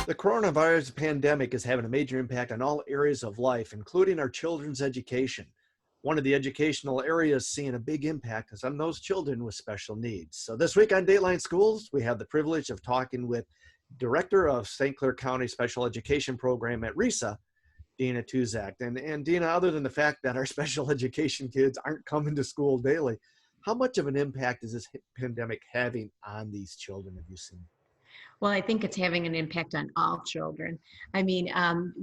The coronavirus pandemic is having a major impact on all areas of life, including our children's education. One of the educational areas seeing a big impact is on those children with special needs. So this week on Dateline Schools, we have the privilege of talking with Director of St. Clair County Special Education Program at SCCRESA, Dena Tuczak. And Dena, other than the fact that our special education kids aren't coming to school daily, how much of an impact is this pandemic having on these children, have you seen? Well, I think it's having an impact on all children. I mean,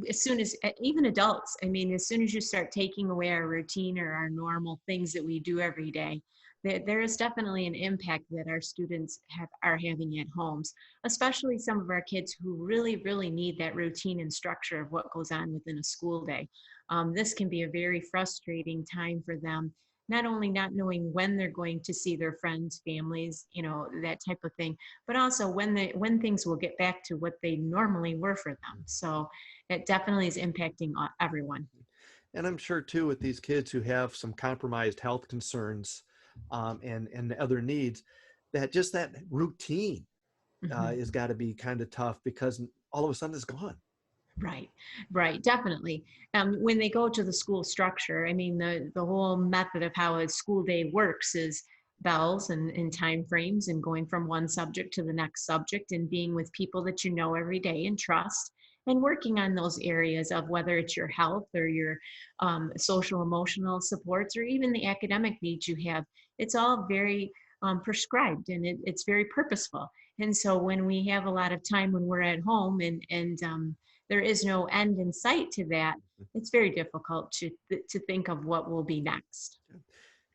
as soon as, even adults, I mean, as soon as you start taking away our routine or our normal things that we do every day, there is definitely an impact that our students are having at homes, especially some of our kids who really need that routine and structure of what goes on within a school day. This can be a very frustrating time for them, not only not knowing when they're going to see their friends, families, that type of thing, but also when things will get back to what they normally were for them. So it definitely is impacting everyone. And I'm sure too, with these kids who have some compromised health concerns and other needs, that just that routine Mhm. has got to be kind of tough because all of a sudden it's gone. Right, definitely. When they go to the school structure, I mean, the whole method of how a school day works is bells and time frames and going from one subject to the next subject and being with people that you know every day and trust and working on those areas of whether it's your health or your social emotional supports or even the academic needs you have. It's all very prescribed and it's very purposeful. And so when we have a lot of time when we're at home and there is no end in sight to that, it's very difficult to think of what will be next.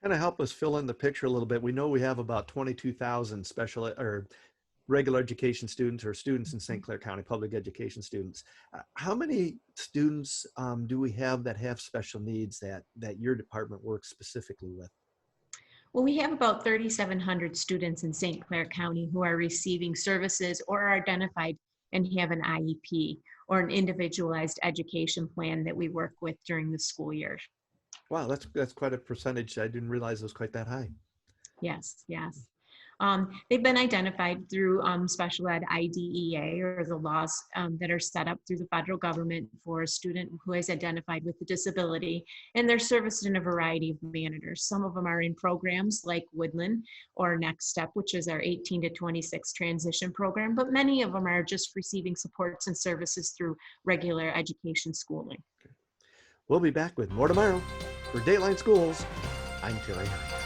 Kind of help us fill in the picture a little bit. We know we have about 22,000 special or regular education students or students in St. Clair County, public education students. How many students do we have that have special needs that your department works specifically with? Well, we have about 3,700 students in St. Clair County who are receiving services or are identified and have an IEP or an individualized education plan that we work with during the school year. Wow, that's quite a percentage. I didn't realize it was quite that high. Yes. They've been identified through special ed IDEA or the laws that are set up through the federal government for a student who is identified with a disability, and they're serviced in a variety of manners. Some of them are in programs like Woodland or Next Step, which is our 18 to 26 transition program, but many of them are just receiving supports and services through regular education schooling. We'll be back with more tomorrow. For Dateline Schools, I'm Terry Harris.